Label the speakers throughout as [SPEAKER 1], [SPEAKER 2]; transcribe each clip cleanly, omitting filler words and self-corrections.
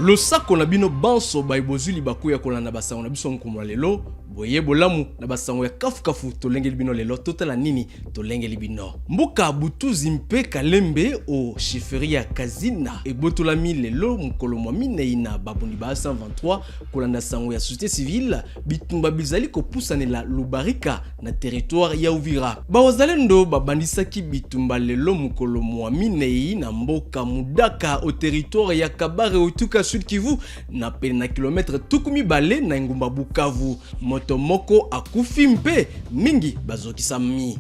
[SPEAKER 1] Losako na bino banso baibozuli bakuya kolanda basango na biso nkumwa lelo boye bolamu na basango ya kafu tolengeli bino lelo totala nini tolengeli bino mbuka butuzi mpe kalembe o chefferie ya Kazina ebotolami lelo mukolo mwa minei na babundi ba 123 kolanda sango ya société civile bitumba bizali kopusanela Lubarika na territoire ya Uvira bawazalendo babandisaki bitumba lelo mukolo mwa minei na mboka Mudaka au territoire ya Kabare otuka Sud Kivu na pene na kilometre tukumi bale na ngumba Bukavu moto moko akufi mpe mingi bazokisa mi.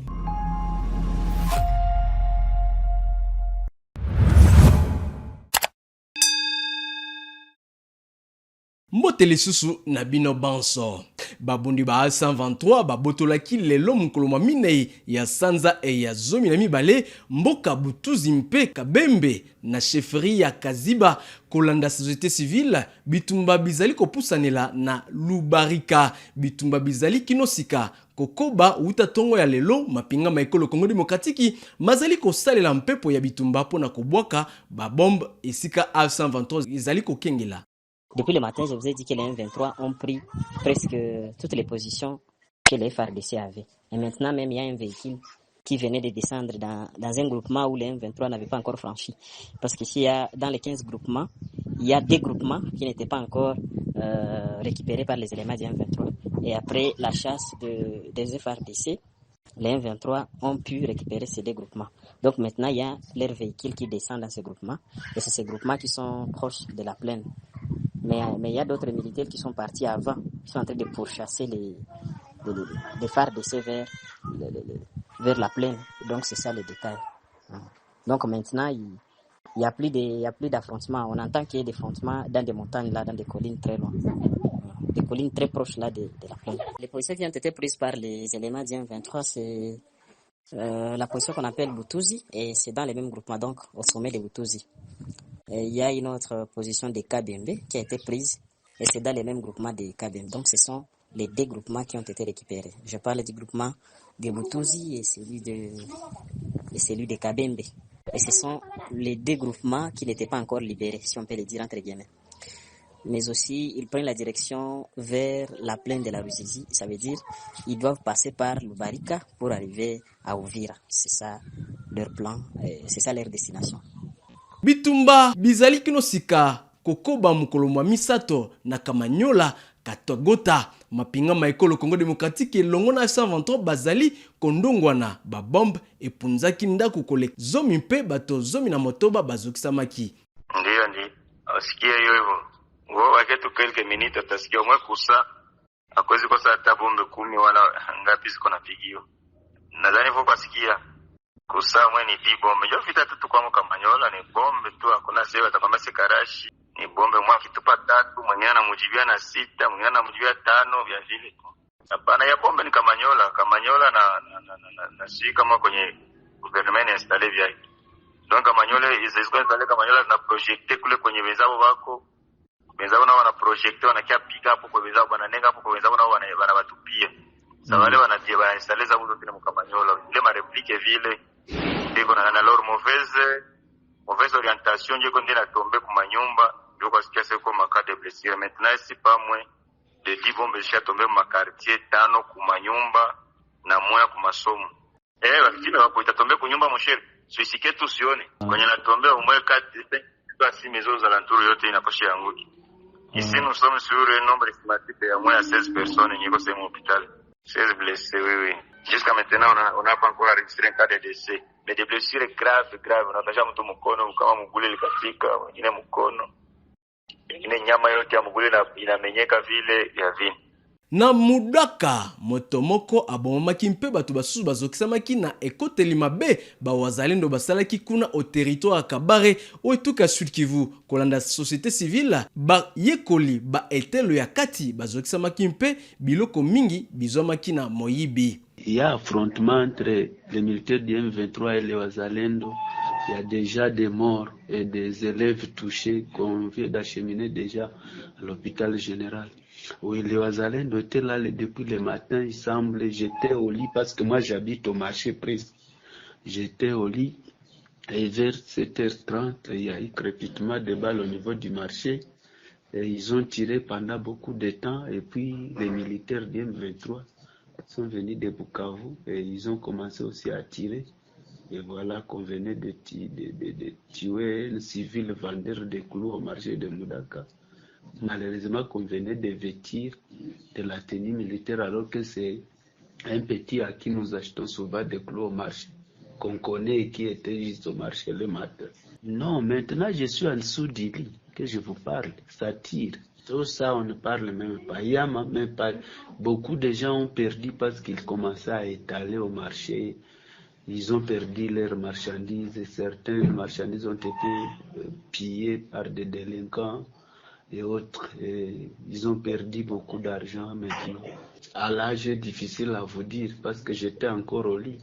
[SPEAKER 1] Mbotele susu na bino banso. Babundi ba 123 babotolaki lelo mukolo mwa minei ya sanza e ya zomi na mibale mboka butuzi mpe kabembe na chefferie ya Kaziba kolanda société civile bitumba bizali kopusanela na Lubarika bitumba bizali kinosika kokoba uta tongo ya lelo mapinga maikolo Congo Démocratique mazali kosalela mpepo ya bitumba pona kobwaka ba bombe esika A123 izali kokengela.
[SPEAKER 2] Depuis le matin, je vous ai dit que les M23 ont pris presque toutes les positions que les FARDC avaient. Et maintenant, même, il y a un véhicule qui venait de descendre dans un groupement où les M23 n'avaient pas encore franchi. Parce qu'ici, dans les 15 groupements, il y a des groupements qui n'étaient pas encore récupérés par les éléments du M23. Et après la chasse des FARDC, les M23 ont pu récupérer ces deux groupements. Donc maintenant, il y a leurs véhicules qui descendent dans ces groupements. Et c'est ces groupements qui sont proches de la plaine. Mais il y a d'autres militaires qui sont partis avant, qui sont en train de pourchasser les FARDC vers la plaine. Donc c'est ça le détail. Donc maintenant, il y a plus d'affrontements. On entend qu'il y a des affrontements dans des montagnes, là, dans des collines très loin. Des collines très proches là de la plaine. Les positions qui ont été prises par les éléments du M23, c'est la position qu'on appelle Butuzi, et c'est dans les mêmes groupements, donc au sommet de Butuzi. Il y a une autre position de Kabembe qui a été prise, et c'est dans les mêmes groupements de Kabembe. Donc ce sont les deux groupements qui ont été récupérés. Je parle du groupement de Butuzi et celui de Kabembe. Et ce sont les deux groupements qui n'étaient pas encore libérés, si on peut le dire entre guillemets. Mais aussi, ils prennent la direction vers la plaine de la Ruzizi. Ça veut dire ils doivent passer par Lubarika pour arriver à Uvira. C'est ça leur plan, c'est ça leur destination.
[SPEAKER 1] Bitumba bizali kinosika kokoba mukolo mwa misato na Kamanyola Katogota mapinga maikolo Congo Démocratique elongo na 123 bazali kondongwana ba bombe epunzaki ndaku kole zomi mpe bato zomi na motoba bazokisamaki.
[SPEAKER 3] Ndiyo asikia hiyo hivyo. Ngo waketu quelques minutes atasikia mwe kusa akwezi kosa hata bombe 10 wala ngapi ziko napigiwa. Nadhani hivyo kwasikia kusa mwe ni di bombe. Jo vita tu kwa Kamanyola ni bombe tu hakuna sewa atakwambia sikarashi. Ni bombe mwa kitupa 3 mwenye anamujibia na 6 mwenye anamujibia 5 vya vile. Hapana ya bombe ni Kamanyola na si kama kwenye gouvernement installé vya. Donc Kamanyola iziziko installé Kamanyola na projecte kule kwenye wenzao wako. Wenzao nao wana projecte wanakia piga hapo kwa wenzao bananenga hapo kwa wenzao nao wanabatupia. Sasa wale wanatia bana installeza huko tena Kamanyola. Ile ma réplique vile ndiko na leur mauvaise orientation ndio konde na tomber kwa nyumba ndio kwa sikia seko maka de blessure maintenant si pas moins de 10 bombes déjà tomber ma quartier 5 kwa nyumba na moya kwa masomo wakati wapo itatombe kwa nyumba msheri suisike tu sione kwenye na tombe au moya 4 si maison aux alentours yote inaposha yanguki ici nous sommes sur un nombre estimatif de moins 16 personnes niko sema hôpital 16 blessés oui jusqu'à maintenant on n'a pas encore enregistré un cas de décès mais des blessures graves unataja mtu mkono kama mguu likatika wengine mkono wengine nyama yote ya mguu inamenyeka vile ya vini
[SPEAKER 1] na Mudaka motomoko abomaki mpe bato basusu bazokisamaki na ekoteli mabe bawazalendo basalaki kuna au territoire ya Kabare oetuka Sud Kivu kolanda société civile ba yekoli ba etelo ya kati bazokisamaki mpe biloko mingi bizomaki na moyibi.
[SPEAKER 4] Il y a affrontement entre les militaires du M23 et les Wazalendo. Il y a déjà des morts et des élèves touchés qu'on vient d'acheminer déjà à l'hôpital général. Oui, les Wazalendo étaient là depuis le matin, il semble. J'étais au lit parce que moi j'habite au marché presque. J'étais au lit et vers 7h30, il y a eu crépitement de balles au niveau du marché. Et ils ont tiré pendant beaucoup de temps et puis les militaires du M23 sont venus de Bukavu et ils ont commencé aussi à tirer. Et voilà qu'on venait de tuer un civil vendeur de clous au marché de Moudaka. Malheureusement qu'on venait de vêtir de la tenue militaire alors que c'est un petit à qui nous achetons souvent des clous au marché, qu'on connaît et qui était juste au marché le matin. Non, maintenant je suis en dessous du lit que je vous parle, ça tire. Tout ça, on ne parle même pas. Il y a même pas. Beaucoup de gens ont perdu parce qu'ils commençaient à étaler au marché. Ils ont perdu leurs marchandises et certaines marchandises ont été pillées par des délinquants et autres. Et ils ont perdu beaucoup d'argent maintenant. À l'âge difficile à vous dire parce que j'étais encore au lit.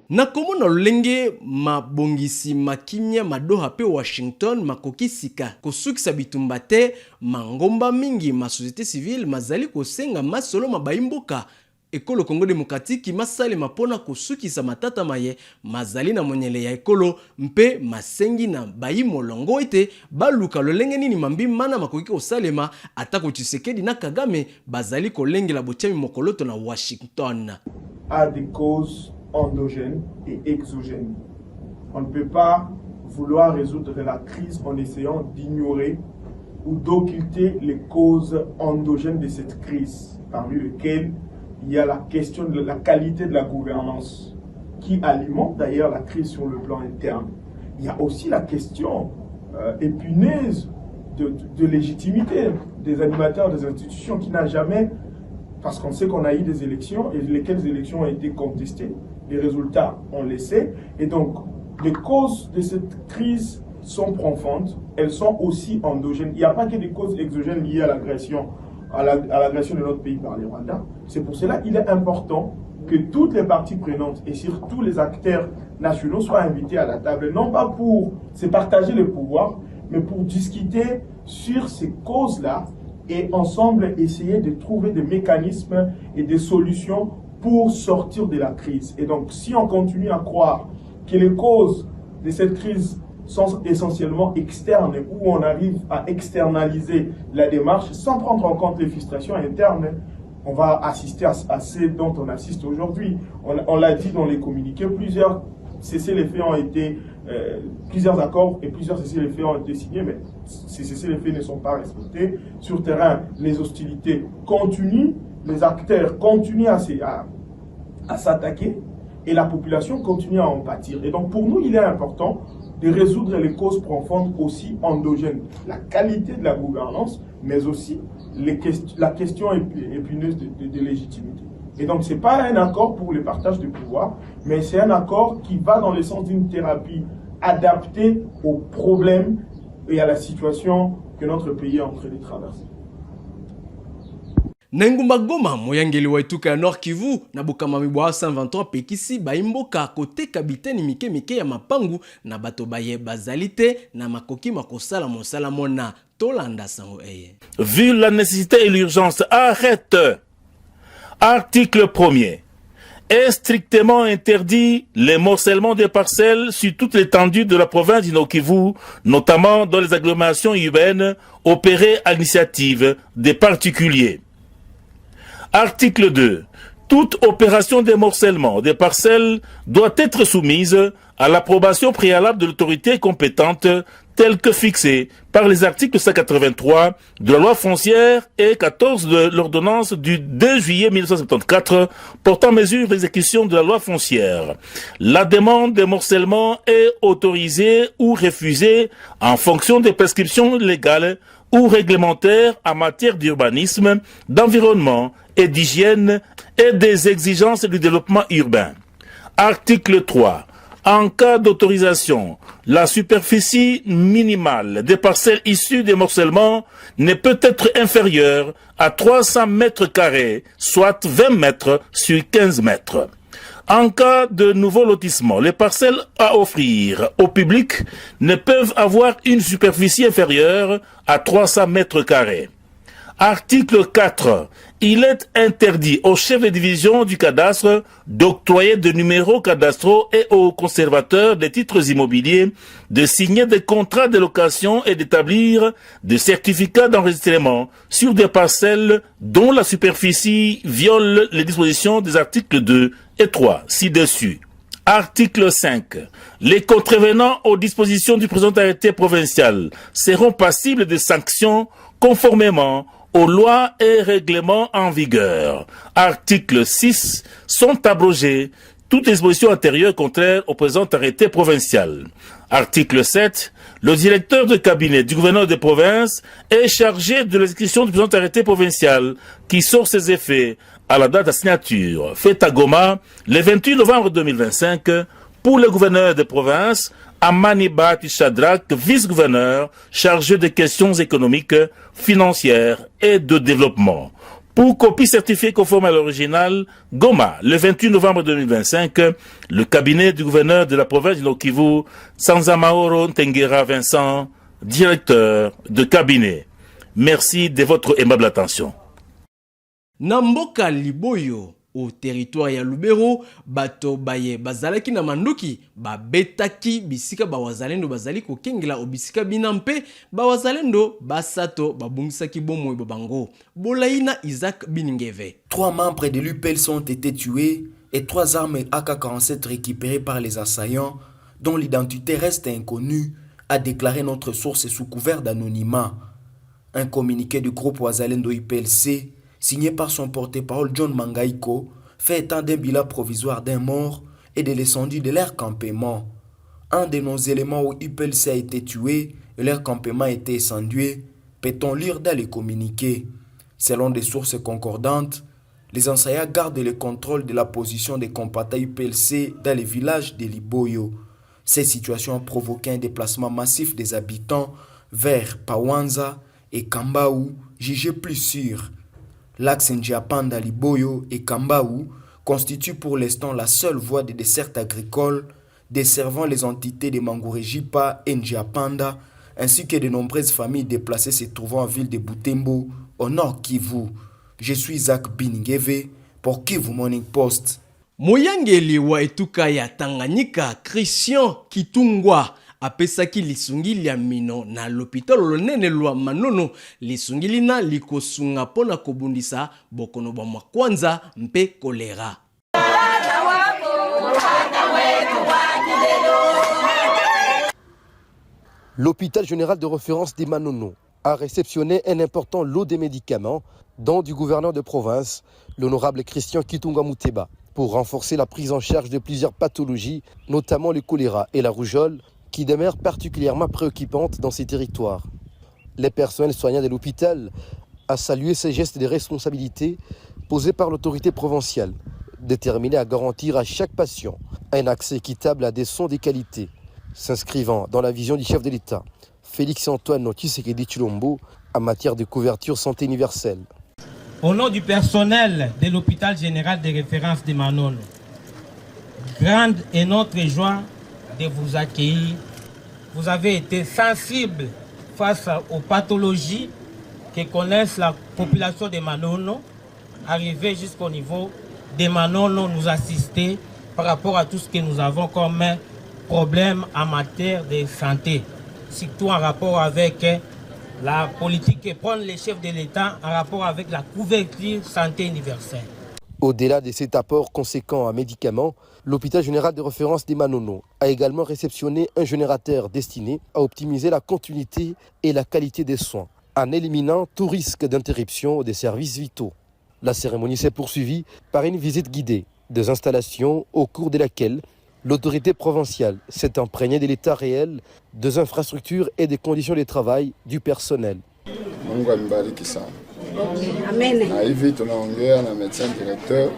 [SPEAKER 1] Nakomona lolenge mabongisi makimya madoha pe Washington makokisika kosukisa bitumba te mangomba mingi ma société civile mazali kosenga masolo mabaimboka ekolo Congo Démocratique masale mapona kosukisa matata maye mazali na monyele ya ekolo mpe masengi na bayi molongo ete baluka lolenge nini mambi mana makoki kosalema atako Tshisekedi na Kagame bazali kolengela botiami mokoloto na Washington.
[SPEAKER 5] A des causes endogènes et exogènes. On ne peut pas vouloir résoudre la crise en essayant d'ignorer ou d'occulter les causes endogènes de cette crise, parmi lesquelles il y a la question de la qualité de la gouvernance, qui alimente d'ailleurs la crise sur le plan interne. Il y a aussi la question épineuse de légitimité des animateurs des institutions qui n'a jamais, parce qu'on sait qu'on a eu des élections et lesquelles élections ont été contestées. Les résultats, on les sait. Et donc, les causes de cette crise sont profondes. Elles sont aussi endogènes. Il n'y a pas que des causes exogènes liées à l'agression, à l'agression de notre pays par les Rwandais. C'est pour cela qu'il est important que toutes les parties prenantes et surtout les acteurs nationaux soient invités à la table, non pas pour se partager le pouvoir, mais pour discuter sur ces causes-là et ensemble essayer de trouver des mécanismes et des solutions pour sortir de la crise. Et donc, si on continue à croire que les causes de cette crise sont essentiellement externes, où on arrive à externaliser la démarche sans prendre en compte les frustrations internes, on va assister à ce dont on assiste aujourd'hui. On l'a dit dans les communiqués, plusieurs cessez-les-feux ont été, plusieurs accords et plusieurs cessez-les-feux ont été signés, mais ces cessez-les-feux ne sont pas respectés. Sur terrain, les hostilités continuent, les acteurs continuent à s'attaquer et la population continue à en pâtir. Et donc pour nous, il est important de résoudre les causes profondes aussi endogènes, la qualité de la gouvernance, mais aussi la question épineuse de légitimité. Et donc ce n'est pas un accord pour le partage de pouvoir, mais c'est un accord qui va dans le sens d'une thérapie adaptée aux problèmes et à la situation que notre pays est en train de traverser.
[SPEAKER 1] Nengumba Goma, moyangeli waituka ya Nord Kivu, na bukama mibwa 123 pekisi baimboka kote kabiteni mike ya mapangu na bato baye bazalite na makoki makosala mosala mona tolanda sango eye.
[SPEAKER 6] Vu la nécessité et l'urgence, arrête. Article 1er. Est strictement interdit les morcellement des parcelles sur toute l'étendue de la province du Nord Kivu, notamment dans les agglomérations urbaines opérées à l'initiative des particuliers. Article 2. Toute opération de morcellement des parcelles doit être soumise à l'approbation préalable de l'autorité compétente telle que fixée par les articles 183 de la loi foncière et 14 de l'ordonnance du 2 juillet 1974 portant mesures d'exécution de la loi foncière. La demande de morcellement est autorisée ou refusée en fonction des prescriptions légales ou réglementaires en matière d'urbanisme, d'environnement et d'hygiène et des exigences du développement urbain. Article 3. En cas d'autorisation, la superficie minimale des parcelles issues des morcellements ne peut être inférieure à 300 mètres carrés, soit 20 mètres sur 15 mètres. En cas de nouveau lotissement, les parcelles à offrir au public ne peuvent avoir une superficie inférieure à 300 mètres carrés. Article 4. il est interdit aux chefs de division du cadastre d'octroyer des numéros cadastraux et aux conservateurs des titres immobiliers de signer des contrats de location et d'établir des certificats d'enregistrement sur des parcelles dont la superficie viole les dispositions des articles 2 et 3 ci-dessus. Article 5. Les contrevenants aux dispositions du présent arrêté provincial seront passibles de sanctions conformément aux lois et règlements en vigueur. Article 6. Sont abrogées toutes les dispositions antérieures contraires au présent arrêté provincial. Article 7. Le directeur de cabinet du gouverneur de province est chargé de l'exécution du présent arrêté provincial qui sort ses effets à la date de signature, faite à Goma le 28 novembre 2025 pour le gouverneur de province Amani Bati Shadrach, vice-gouverneur chargé des questions économiques, financières et de développement. Pour copie certifiée conforme à l'original, Goma, le 28 novembre 2025, le cabinet du gouverneur de la province du Nord-Kivu, Sanzamaoro Ntengera Vincent, directeur de cabinet. Merci de votre aimable attention.
[SPEAKER 1] Namboka Liboyo, au territoire ya Lubero, bato baye bazalaki na manduki, babetaki bisika bawazalendo bazali kokengela obisika binampe, bawazalendo basato babungisaki bomoi babango. Bolaina Isaac Biningeve.
[SPEAKER 7] 3 membres de l'UPLC ont été tués et 3 armes AK-47 récupérées par les assaillants, dont l'identité reste inconnue, a déclaré notre source sous couvert d'anonymat. Un communiqué du groupe Wazalendo UPLC signé par son porte-parole John Mangaiko, fait état d'un bilan provisoire d'un mort et de l'incendie de leur campement. Un de nos éléments où UPLC a été tué et leur campement a été incendié, peut-on lire dans les communiqués. Selon des sources concordantes, les assaillants gardent le contrôle de la position des combattants UPLC dans les villages de Liboyo. Ces situations ont provoqué un déplacement massif des habitants vers Pawanza et Kambaou, jugés plus sûrs. L'axe Njiapanda, Liboyo et Kambaou constituent pour l'instant la seule voie de dessert agricole desservant les entités de Mangurejipa et Njiapanda, ainsi que de nombreuses familles déplacées se trouvant en ville de Butembo, au nord Kivu. Je suis Isaac Biningeve pour Kivu Morning Post.
[SPEAKER 1] Moyangeli wa etuka ya Tanganyika, Christian Kitungwa, apesaki lisungili ya mino na l'hôpital lonene lwa Manono, lisungili na likosunga pona kobundisa bokono ba makwanza mpe kolera.
[SPEAKER 8] L'hôpital général de référence des Manono a réceptionné un important lot de médicaments, dont du gouverneur de province, l'honorable Christian Kitunga Muteba, pour renforcer la prise en charge de plusieurs pathologies, notamment le choléra et la rougeole, qui demeurent particulièrement préoccupantes dans ces territoires. Les personnels soignants de l'hôpital a salué ces gestes de responsabilité posés par l'autorité provinciale, déterminée à garantir à chaque patient un accès équitable à des soins de qualité, s'inscrivant dans la vision du chef de l'État, Félix-Antoine Tshisekedi Tshilombo, en matière de couverture santé universelle.
[SPEAKER 9] Au nom du personnel de l'hôpital général de référence de Manono, grande est notre joie de vous accueillir. Vous avez été sensible face aux pathologies que connaissent la population de Manono, arriver jusqu'au niveau de Manono, nous assister par rapport à tout ce que nous avons comme problème en matière de santé, surtout en rapport avec la politique que prennent les chefs de l'État en rapport avec la couverture santé universelle.
[SPEAKER 8] Au-delà de cet apport conséquent en médicaments, l'hôpital général de référence des Manono a également réceptionné un générateur destiné à optimiser la continuité et la qualité des soins, en éliminant tout risque d'interruption des services vitaux. La cérémonie s'est poursuivie par une visite guidée des installations au cours de laquelle l'autorité provinciale s'est imprégnée de l'état réel des infrastructures et des conditions de travail du personnel.
[SPEAKER 10] Amen. Na hivi tunaongea na médecin directeur.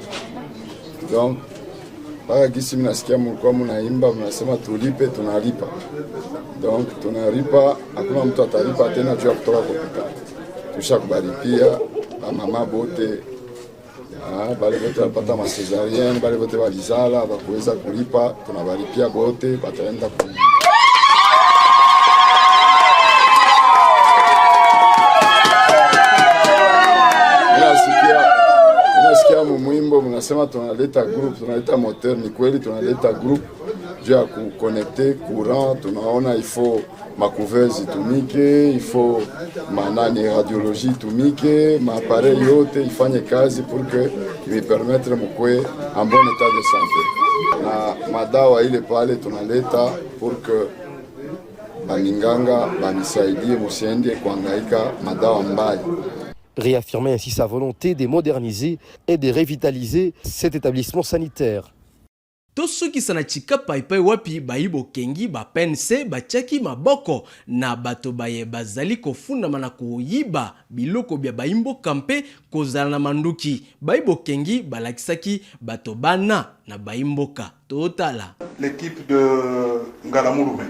[SPEAKER 10] Donc mpaka kisi mnasikia mlikuwa mnaimba mnasema tulipe, tunalipa. Donc tunalipa, hakuna mtu atalipa tena juu ya kutoka kwa hospitali. Tushakubalipia mama bote. Bale bote wapata masezarienne, bale bote walizala bakuweza kulipa, tunabalipia bote bataenda ku Sikia tunasema tunaleta group, tunaleta moteur, ni kweli tunaleta group juu ya kuconnecte courant. Tunaona ifo makuvezi itumike, ifo manani radiologie itumike, maappareil yote ifanye kazi pour que lui permettre mukwe en bon état de santé. Na madawa ile pale tunaleta pour que baninganga banisaidie musiende kuangaika madawa mbaya.
[SPEAKER 8] Réaffirmer ainsi sa volonté de moderniser et de revitaliser cet établissement sanitaire.
[SPEAKER 1] tosukisa na chikapa ipai wapi bayibo kengi ba pense bachaki maboko na bato baye bazali kofunda na koyiba biloko bya bayimbo kampe kozala na manduki bayibo kengi balakisaki bato bana na bayimboka totala.
[SPEAKER 11] L'équipe de Ngalamurume.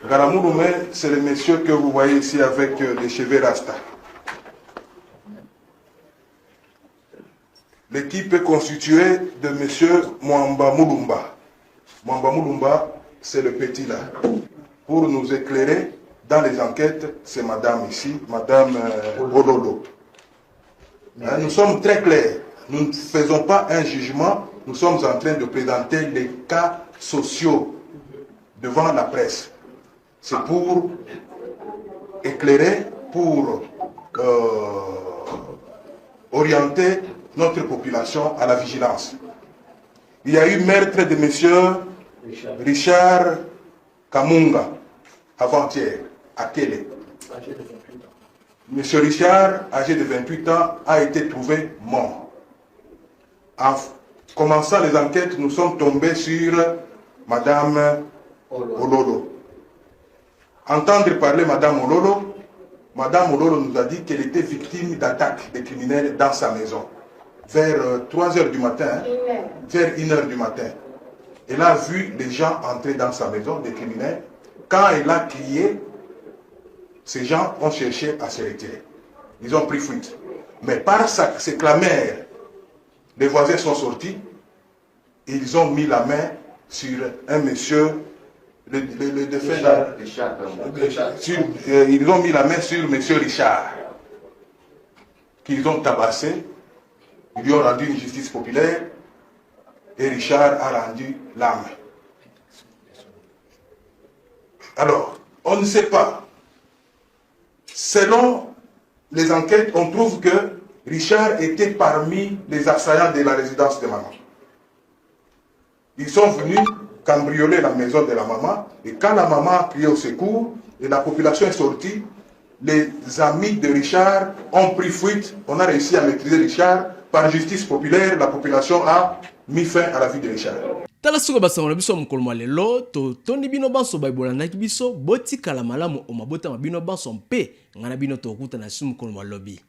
[SPEAKER 11] Ngalamurume, c'est le monsieur que vous voyez ici avec les cheveux rasta. L'équipe est constituée de M. Mwamba Mulumba. Mwamba Mulumba, c'est le petit là. Pour nous éclairer dans les enquêtes, c'est madame ici, madame Ololo. Nous sommes très clairs. Nous ne faisons pas un jugement. Nous sommes en train de présenter les cas sociaux devant la presse. C'est pour éclairer, pour orienter notre population à la vigilance. Il y a eu meurtre de M. Richard Kamunga avant-hier à Kélé. M. Richard, âgé de 28 ans, a été trouvé mort. En commençant les enquêtes, nous sommes tombés sur Madame Ololo. Entendre parler Madame Ololo nous a dit qu'elle était victime d'attaques des criminels dans sa maison. Vers 3 h du matin, vers 1 h du matin. Elle a vu les gens entrer dans sa maison, des criminels. Quand elle a crié, ces gens ont cherché à se retirer. Ils ont pris fuite. Mais par ces clameurs, les voisins sont sortis et ils ont mis la main sur un monsieur, le défunt. Ils ont mis la main sur monsieur Richard, qu'ils ont tabassé. Ils lui ont rendu une justice populaire et Richard a rendu l'âme. Alors, on ne sait pas. Selon les enquêtes, on trouve que Richard était parmi les assaillants de la résidence de maman. Ils sont venus cambrioler la maison de la maman et quand la maman a crié au secours et la population est sortie, les amis de Richard ont pris fuite. On a réussi à maîtriser Richard. Par justice populaire, la population a mis fin à la vie de Richard.
[SPEAKER 1] Tala suka basango na biso mkolmo lelo to tondi bino banso baibola na biso boti kala malamu o mabota mabino banso mpe ngana bino to kuta na simu mkolmo lobby.